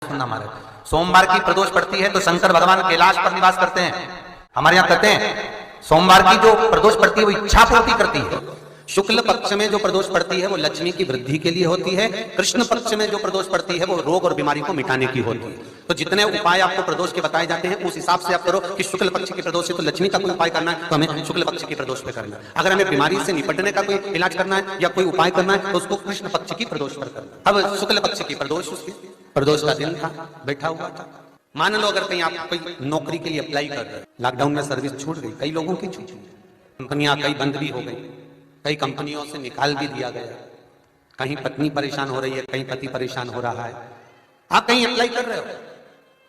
ध्यान सुनना हमारे। सोमवार की प्रदोष पड़ती है तो शंकर भगवान कैलाश पर निवास करते हैं। हमारे यहाँ कहते हैं सोमवार की जो प्रदोष पड़ती है वो इच्छा पूर्ति करती है। शुक्ल पक्ष में जो प्रदोष पड़ती है वो लक्ष्मी की वृद्धि के लिए होती है। कृष्ण पक्ष में जो प्रदोष पड़ती है वो रोग और बीमारी को मिटाने की होती है। तो जितने उपाय आपको प्रदोष के बताए जाते हैं उस हिसाब से आप करो कि शुक्ल पक्ष की प्रदोष है तो लक्ष्मी का कोई उपाय करना है तो हमें शुक्ल पक्ष की प्रदोष पे करना है। अगर हमें बीमारी से निपटने का कोई इलाज करना है या कोई उपाय करना है तो उसको कृष्ण पक्ष की प्रदोष पर करना है। अब शुक्ल पक्ष की प्रदोष, उसकी प्रदोष का दिन था, बैठा हुआ था। मान लो अगर कहीं आप कोई नौकरी के लिए अप्लाई कर रहे, लॉकडाउन में सर्विस छूट गई, कई लोगों की छूट, कंपनियां कई बंद भी हो गई, कई कंपनियों से निकाल भी दिया गया, कहीं पत्नी परेशान हो रही है, कहीं पति परेशान हो रहा है, आप कहीं अप्लाई कर रहे हो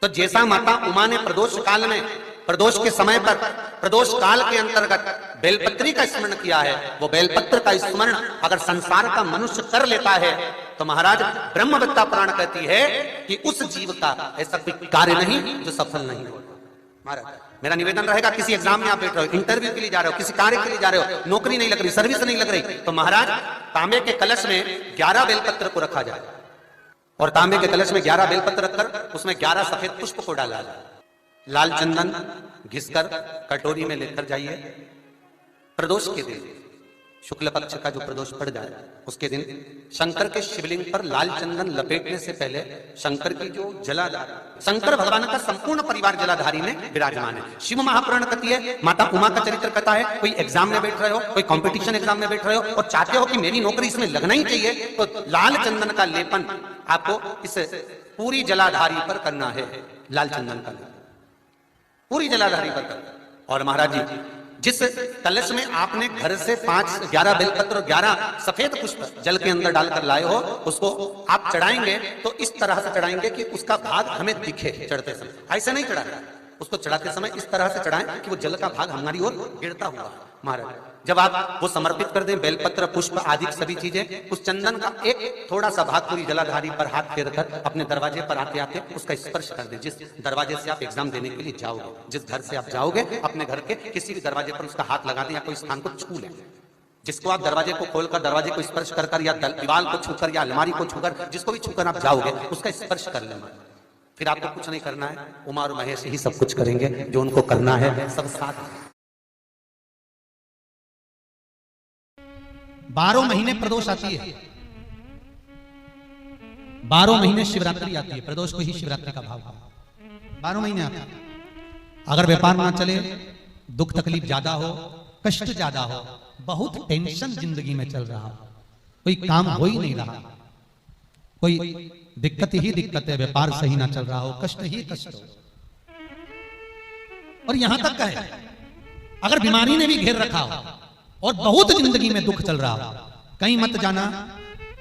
तो जैसा माता उमा ने प्रदोष काल में, प्रदोष के समय पर, प्रदोष काल के अंतर्गत बेलपत्री का स्मरण किया है, वो बेलपत्र का स्मरण अगर संसार का मनुष्य कर लेता है तो महाराज ब्रह्मविद्या पुराण कहती है कि उस जीव का ऐसा कोई कार्य नहीं जो सफल नहीं होता। महाराज मेरा निवेदन रहेगा, किसी एग्जाम में आप बैठ रहे हो, इंटरव्यू के लिए जा रहे हो, किसी कार्य के लिए जा रहे हो, नौकरी नहीं लग रही, सर्विस नहीं लग रही, तो महाराज तांबे के कलश में 11 बेलपत्र को रखा जाए और तांबे के कलश में 11 बेलपत्र रखकर उसमें 11 सफेद पुष्प को डाला जाए, लाल चंदन घिसकर कटोरी में लेकर जाइए। प्रदोष के दिन, शुक्ल पक्ष का जो प्रदोष पड़ जाए उसके दिन शंकर के शिवलिंग पर लाल चंदन लपेटने से पहले शंकर की जो जलाधार, शंकर भगवान का संपूर्ण परिवार जलाधारी में विराजमान है। शिव महापुराण कहती है, माता उमा का चरित्र कहता है, कोई एग्जाम में बैठ रहे हो, कोई कंपटीशन एग्जाम में बैठ रहे हो और चाहते हो कि मेरी नौकरी इसमें लगना ही चाहिए, तो लाल चंदन का लेपन आपको इस पूरी जलाधारी पर करना है। लाल चंदन का लेपन पूरी जलाधारी पर करना। और महाराज जी जिस कलश में आपने घर से 11 बेलपत्र और 11 सफेद पुष्प जल के अंदर डालकर लाए हो, उसको आप चढ़ाएंगे तो इस तरह से चढ़ाएंगे कि उसका भाग हमें दिखे चढ़ते समय, ऐसे नहीं चढ़ाना, उसको चढ़ाते समय इस तरह से चढ़ाएं कि वो जल का भाग हमारी ओर गिरता हुआ। महाराज जब आप वो समर्पित कर दें, बेलपत्र पुष्प आदि सभी चीजें, उस चंदन का एक थोड़ा सा भाग पूरी जलाधारी पर हाथ फेर कर अपने दरवाजे पर आते आते उसका स्पर्श कर दें। जिस दरवाजे से आप एग्जाम देने के लिए जाओगे, जिस घर से आप जाओगे, अपने घर के किसी भी दरवाजे पर उसका हाथ लगा दें या कोई स्थान को छू लें। जिसको आप दरवाजे को खोलकर, दरवाजे को स्पर्श कर या दीवार को छूकर या अलमारी को छूकर, जिसको भी छूकर आप जाओगे उसका स्पर्श कर लेना। फिर आपको कुछ नहीं करना है, उमा और महेश ही सब कुछ करेंगे, जो उनको करना है सब साथ। 12 महीने प्रदोष आती है, 12 महीने शिवरात्रि आती है, प्रदोष को ही शिवरात्रि का भाव है। 12 महीने आते हैं। अगर व्यापार ना चले, दुख तकलीफ ज्यादा हो, कष्ट ज्यादा हो, बहुत टेंशन जिंदगी में चल रहा हो, कोई काम हो ही नहीं रहा, कोई दिक्कत ही दिक्कत है, व्यापार सही ना चल रहा हो, कष्ट ही कष्ट हो, और यहां तक है अगर बीमारी ने भी घेर रखा हो और बहुत जिंदगी में दुख चल रहा हो, कहीं मत जाना,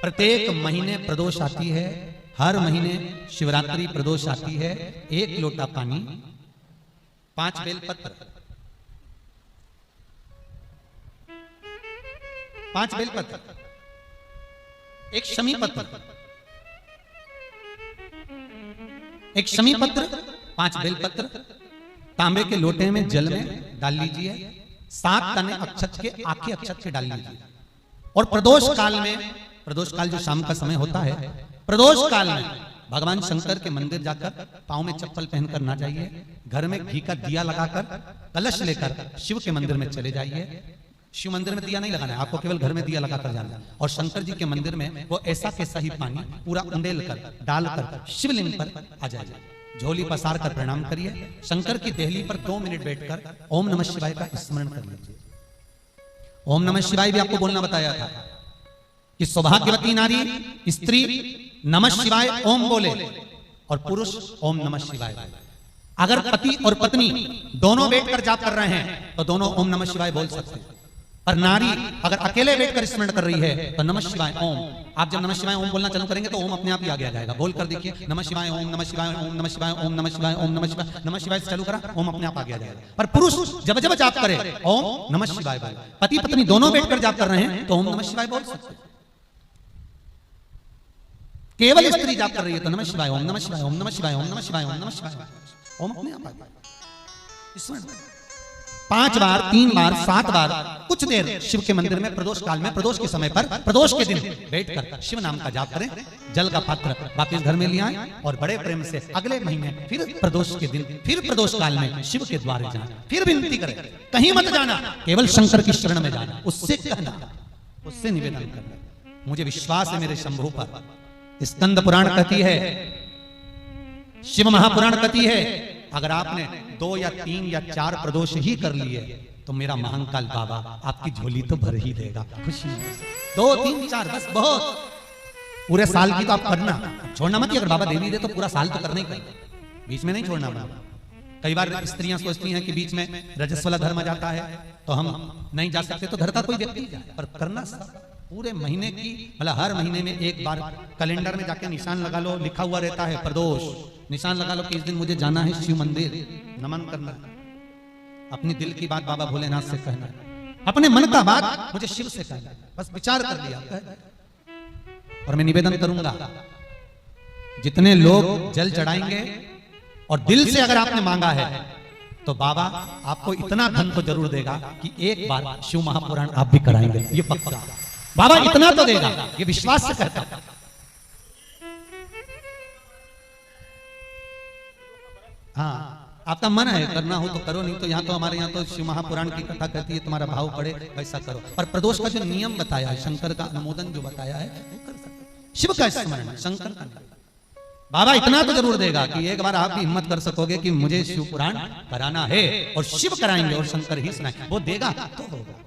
प्रत्येक महीने प्रदोष आती है, हर महीने शिवरात्रि प्रदोष आती है। 1 लोटा पानी, 5 बेलपत्र, 5 बेलपत्र, 1 शमी पत्र, 1 शमी पत्र, 5 बेलपत्र तांबे के लोटे में जल में डाल लीजिए, 7 तने अक्षत के, आखे अक्षत के डाल लीजिए। और प्रदोष काल में, प्रदोष काल जो शाम का समय होता है, प्रदोष काल में भगवान शंकर के मंदिर जाकर पांव में चप्पल पहनकर ना जाइए, घर में घी का दिया लगाकर कलश लेकर शिव के मंदिर में चले जाइए। शिव मंदिर में दिया नहीं लगाना है, आपको केवल घर में दिया लगाकर जाना है। और शंकर जी के मंदिर में वो ऐसा कैसा ही पानी पूरा उंडेल कर डालकर शिवलिंग पर आ जाए, झोली पसार कर प्रणाम करिए, शंकर की देहली पर 2 मिनट बैठकर ओम नमः शिवाय का स्मरण कर लीजिए। ओम नमः शिवाय भी आपको बोलना बताया था कि सौभाग्यवती नारी स्त्री नमः शिवाय ओम बोले और पुरुष ओम नमः शिवाय। अगर पति और पत्नी दोनों बैठकर जाप कर रहे हैं तो दोनों ओम नमः शिवाय बोल सकते हैं, पर नारी अगर अकेले बैठकर स्मरण कर रही है तो नमः शिवाय ओम। आप जब नमः शिवाय ओम बोलना चालू करेंगे तो ओम अपने आप ही आगे आ जाएगा। बोल कर देखिए, नमः शिवाय ओम, नमः शिवाय ओम, नमः शिवाय ओम, नमः शिवाय ओम, नमः शिवाय, नमः शिवाय से चालू करा, ओम अपने आप आगे आ जाएगा। पर पुरुष जब जब जाप करे ओम नमः शिवाय बोले, पति पत्नी दोनों बैठकर जाप कर रहे हैं तो ओम नमः शिवाय बोल सकते हैं। केवल स्त्री जाप कर रही है तो नमः शिवाय ओम, नमः शिवाय ओम, नमः शिवाय ओम, नमः शिवाय ओम, नमः शिवाय ओम अपने आप आ गया। 5 बार, 3 बार, 7 बार कुछ देर शिव के मंदिर में प्रदोष काल में, प्रदोष के समय पर, प्रदोष के दिन बैठकर शिव नाम का जाप करें। जल का पात्र वापस घर में ले आए और बड़े प्रेम से अगले महीने फिर प्रदोष के दिन, फिर प्रदोष काल में शिव के द्वारे जाना, फिर विनती करें, कहीं मत जाना, केवल शंकर की शरण में जाना, उससे कहना, उससे निवेदन करना, मुझे विश्वास है मेरे शंभू पर। स्कंद पुराण कहती है, शिव महापुराण कहती है, अगर आपने 2 या 3 या 4 प्रदोष ही कर लिए तो मेरा महाकाल बाबा आपकी झोली तो भर ही देगा खुशी से। 2, 3, 4 बस बहुत, पूरे साल की तो आप करना, छोड़ना मत। अगर बाबा देवी दे तो पूरा साल तो करना ही करना, बीच में नहीं छोड़ना बाबा। कई बार स्त्रियां सोचती हैं कि बीच में रजस्वला धर्म आ जाता है तो हम नहीं जा सकते, तो घर का कोई व्यक्ति जाए, पर करना पूरे महीने की, मतलब हर महीने में एक बार कैलेंडर में जाके निशान लगा लो, लिखा हुआ रहता है प्रदोष, निशान लगा लो कि इस दिन मुझे जाना है शिव मंदिर, नमन करना, अपनी दिल की बात बाबा भोलेनाथ से कहना, अपने मन का बात मुझे शिव से कहना, बस विचार कर लिया। और मैं निवेदन करूंगा, जितने लोग जल चढ़ाएंगे और दिल से अगर आपने मांगा है तो बाबा आपको इतना धन तो जरूर देगा कि एक बार शिव महापुराण आप भी कराएंगे, ये पक्का। बाबा इतना तो देगा, ये विश्वास से कहता हूं। हाँ, आपका मन है करना हो तो करो, नहीं तो यहाँ तो हमारे यहाँ तो शिव महापुराण की कथा कहती है, तुम्हारा भाव पड़े वैसा करो। पर प्रदोष का जो नियम बताया है, शंकर का अनुमोदन जो बताया है, वो कर सकते। शिव का स्मरण, शंकर का, बाबा इतना तो जरूर देगा कि एक बार आप भी हिम्मत कर सकोगे कि मुझे शिव पुराण कराना है, और शिव कराएंगे और शंकर ही सुनाएंगे, वो देगा तो होगा।